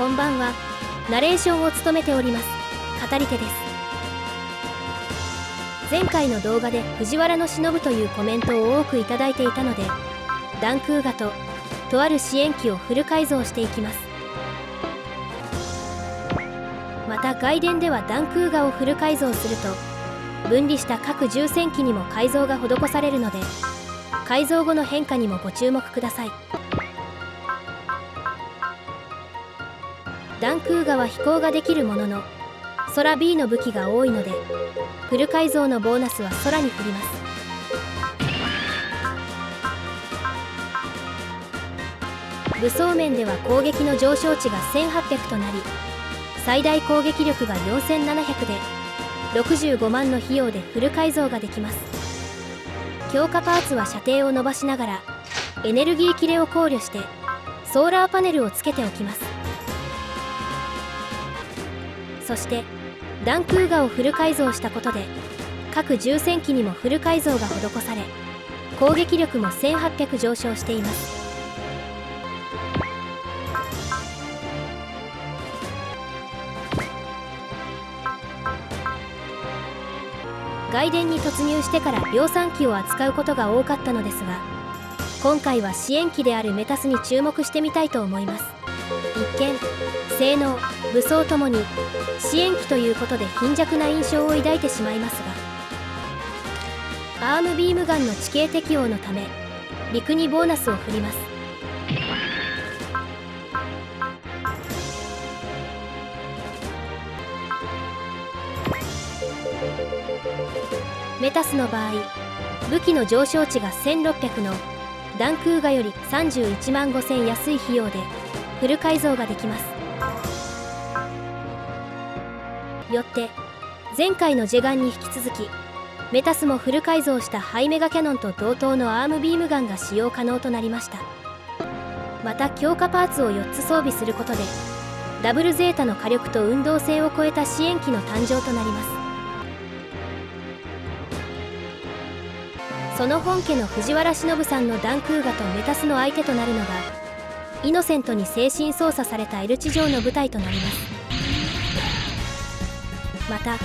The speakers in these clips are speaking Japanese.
こんばんは。ナレーションを務めております語り手です。前回の動画で藤原忍というコメントを多くいただいていたので、ダンクーガとある支援機をフル改造していきます。また外伝ではダンクーガをフル改造すると分離した各重戦機にも改造が施されるので、改造後の変化にもご注目ください。ダンクーガは飛行ができるものの空 B の武器が多いので、フル改造のボーナスは空に振ります。武装面では攻撃の上昇値が1800となり、最大攻撃力が4700で65万の費用でフル改造ができます。強化パーツは射程を伸ばしながらエネルギー切れを考慮してソーラーパネルをつけておきます。そしてダンクーガをフル改造したことで各重戦機にもフル改造が施され、攻撃力も1800上昇しています。外伝に突入してから量産機を扱うことが多かったのですが、今回は支援機であるメタスに注目してみたいと思います。一見性能武装ともに支援機ということで貧弱な印象を抱いてしまいますが、アームビームガンの地形適応のため陸にボーナスを振ります。メタスの場合、武器の上昇値が1600のダンクーガより31万5000安い費用でフル改造ができます。よって前回のジェガンに引き続きメタスもフル改造したハイメガキャノンと同等のアームビームガンが使用可能となりました。また強化パーツを4つ装備することでダブルゼータの火力と運動性を超えた支援機の誕生となります。その本家の藤原忍さんのダンクーガとメタスの相手となるのがイノセントに精神操作された L 地上の部隊となります。また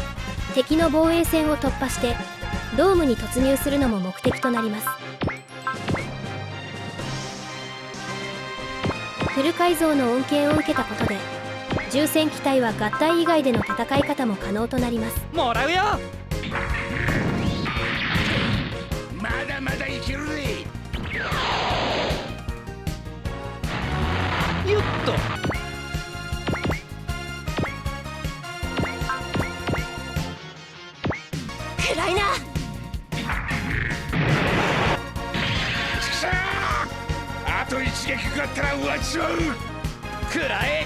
敵の防衛線を突破してドームに突入するのも目的となります。フル改造の恩恵を受けたことで重戦機体は合体以外での戦い方も可能となります。もらうよ。まだまだいけるぜ。よっと。暗いな。ちくしょう、あと一撃食らったら終わっちまう。くらえ。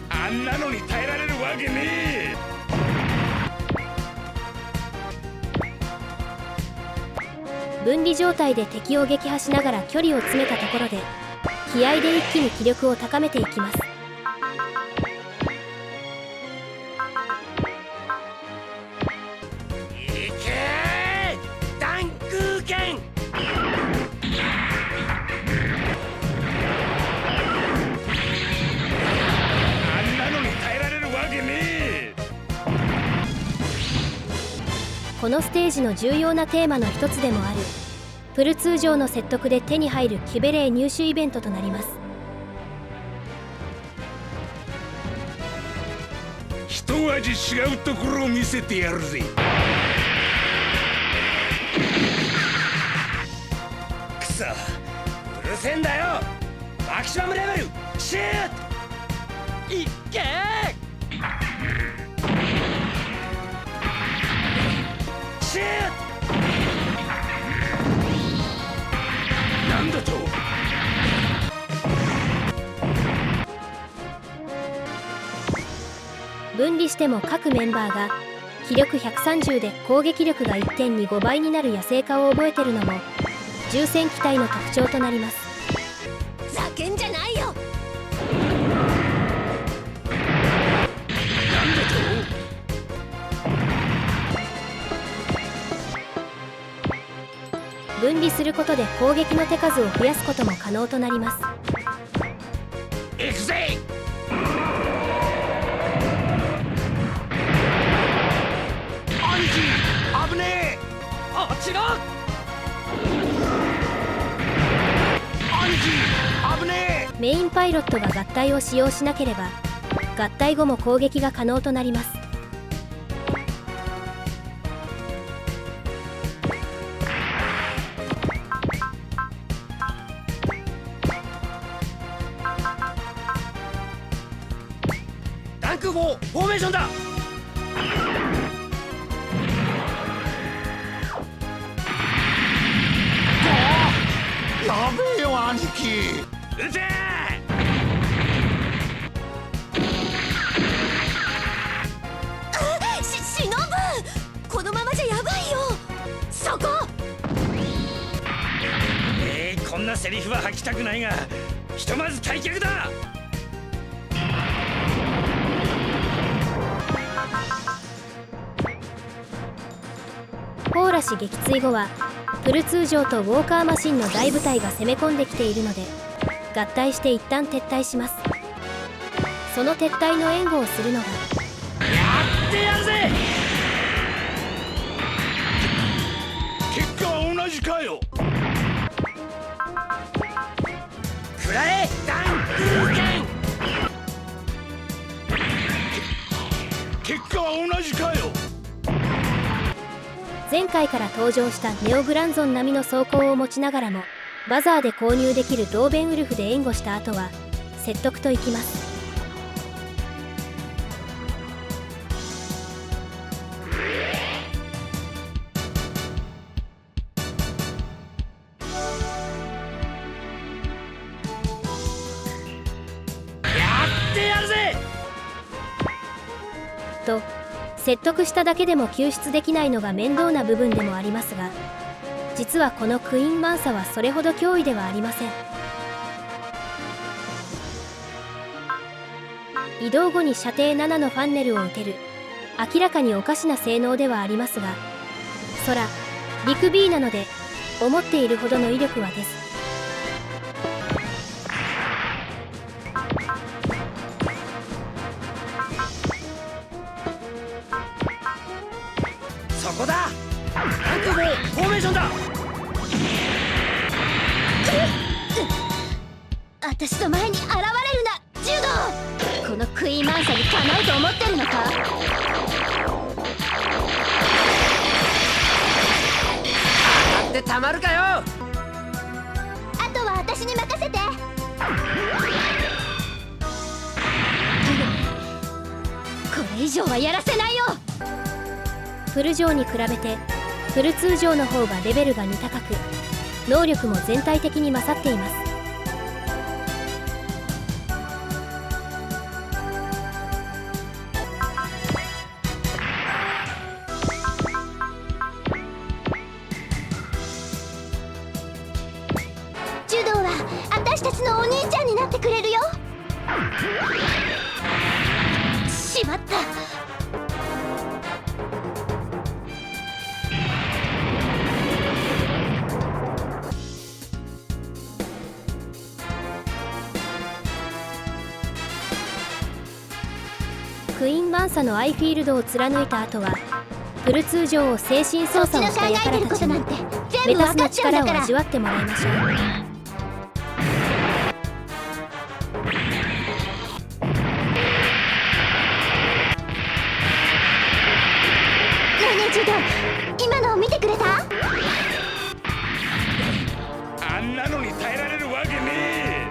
あんなのに耐えられるわけねえ。分離状態で敵を撃破しながら距離を詰めたところで気合で一気に気力を高めていきます。いけーダンクー剣。あんなのに耐えられるわけねえ。このステージの重要なテーマの一つでもあるプル通常の説得で手に入るキベレー入手イベントとなります。一味違うところを見せてやるぜ。くそ、うるせえんだよ。マキシマムレベルシュート。いっけー。シュート。なんだと。分離しても各メンバーが気力130で攻撃力が 1.25 倍になる野生化を覚えてるのも重戦機体の特徴となります。叫んじゃないよ。なんだと。分離することで攻撃の手数を増やすことも可能となります。行くぜ。兄貴、危ねえ。あちら。兄貴、危ねメインパイロットが合体を使用しなければ合体後も攻撃が可能となります。ダンク4フォーメーションだ。やべえよ兄貴。撃て。忍このままじゃやばいよ。そこ。こんなセリフは吐きたくないが、ひとまず退却だ。ポーラ氏撃墜後はフル通常とウォーカーマシンの大部隊が攻め込んできているので合体して一旦撤退します。その撤退の援護をするのがやってやるぜ。結果は同じかよ。食らえダンク剣。結果は同じかよ。前回から登場したネオグランゾン並みの装甲を持ちながらもバザーで購入できるドーベンウルフで援護した後は説得といきます。やってやるぜ。と説得しただけでも救出できないのが面倒な部分でもありますが、実はこのクイーンマンサはそれほど脅威ではありません。移動後に射程7のファンネルを撃てる明らかにおかしな性能ではありますが、空陸 B なので思っているほどの威力はです。そこだ。ダンク4フォーメーションだ。私の前に現れるな、柔道。このクイーンマンサにかなうと思ってるのか。当たってたまるかよ。あとは私に任せて。これ以上はやらせないよ。フル上に比べてフル通常の方がレベルが2高く能力も全体的に勝っています。柔道は私たちのお兄ちゃんになってくれるよ。しまった。クイーン・バンサのアイフィールドを貫いた後はフル通常を精神操作をした輩たちにメタスの力を味わってもらいましょう。ねえねえ柔道、今のを見てくれた？あんなのに耐えられるわけねえ。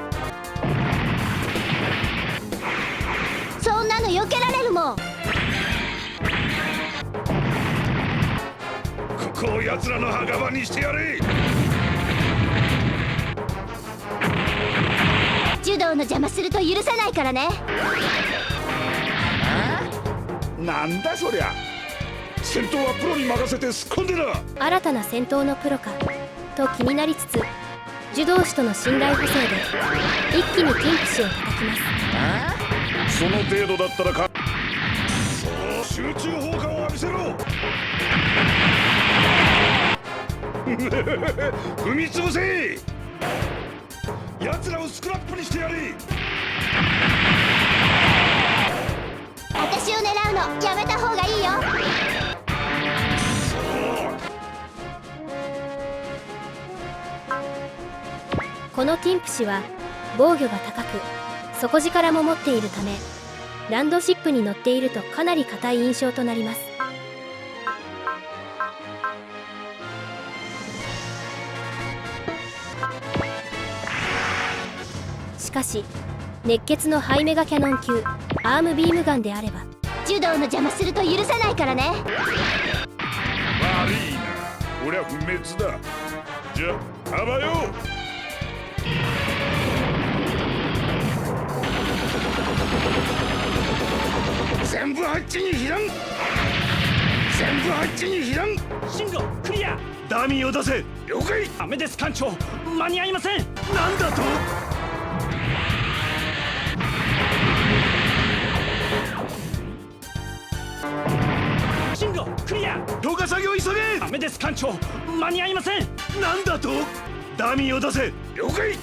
そんなの避けられるもん。ここを奴らの墓場にしてやれ。柔道の邪魔すると許さないからね。なんだそりゃ。戦闘はプロに任せてすっ込んでな。新たな戦闘のプロかと気になりつつ呪道士との信頼補正で一気に金騎士を叩きます。その程度だったらか。そう集中砲火を浴びせろ。踏み潰せ。奴らをスクラップにしてやれ。私を狙うのやめた方がいいよ。このティンプ氏は防御が高く底力も持っているため、ランドシップに乗っているとかなり硬い印象となります。しかし熱血のハイメガキャノン級アームビームガンであれば柔道の邪魔すると許さないからね。悪いな、俺は不滅だ。じゃあばよ。全部あっちに避難。全部あっちに避難。進路クリア。ダミーを出せ。了解。ダメです艦長、間に合いません。なんだと。進路クリア。投下作業急げ。ダメです艦長、間に合いません。なんだと。ダミーを出せ。了解。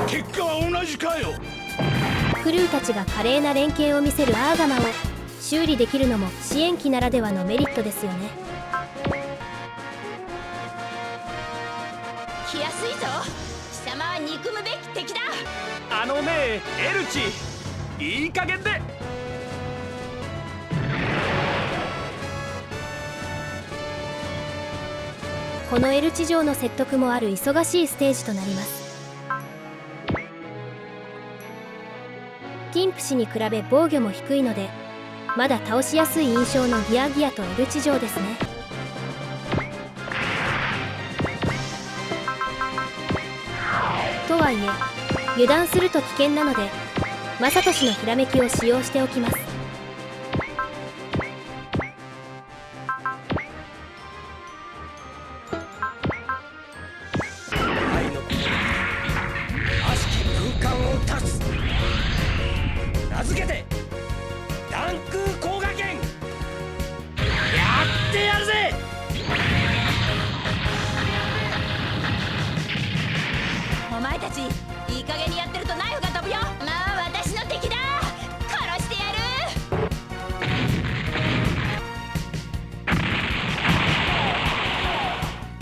結果は同じかよ。クルーたちが華麗な連携を見せるアーガマを修理できるのも支援機ならではのメリットですよね。来やすいぞ。貴様は憎むべき敵だ。あのねエルチ、いい加減で。このエルチ城の説得もある忙しいステージとなります。ティンプ氏に比べ防御も低いのでまだ倒しやすい印象のギアギアとエルチ城ですね。とはいえ油断すると危険なのでマサト氏のひらめきを使用しておきます。悪しき空間を断つ。名付けてダン空光火剣。やってやるぜ。お前たちいい加減にやってるとナイフが飛ぶよ。まあ私の敵だ。殺してやる。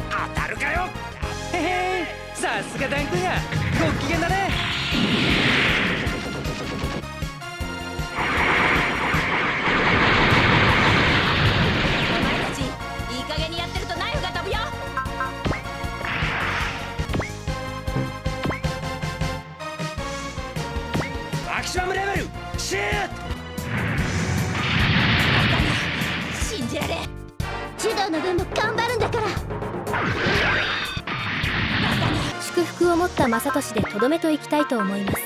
当たるかよ。へへ、さすがダンクがご機嫌だね。お前たちいい加減にやってるとナイフが飛ぶよ。マキシマムレベルシュート。信じられん。柔道の分も頑張るんだから。祝福を持ったマサト氏でとどめといきたいと思います。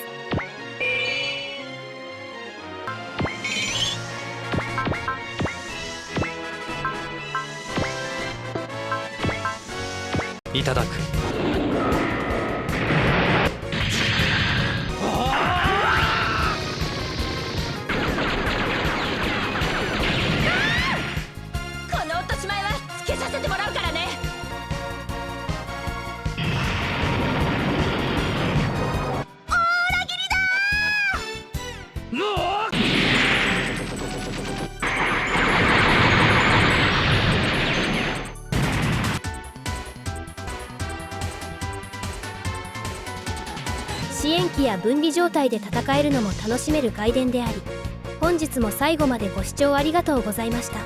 いただく。この落とし前はつけさせてもらうからね。もう支援機や分離状態で戦えるのも楽しめる外伝であり、本日も最後までご視聴ありがとうございました。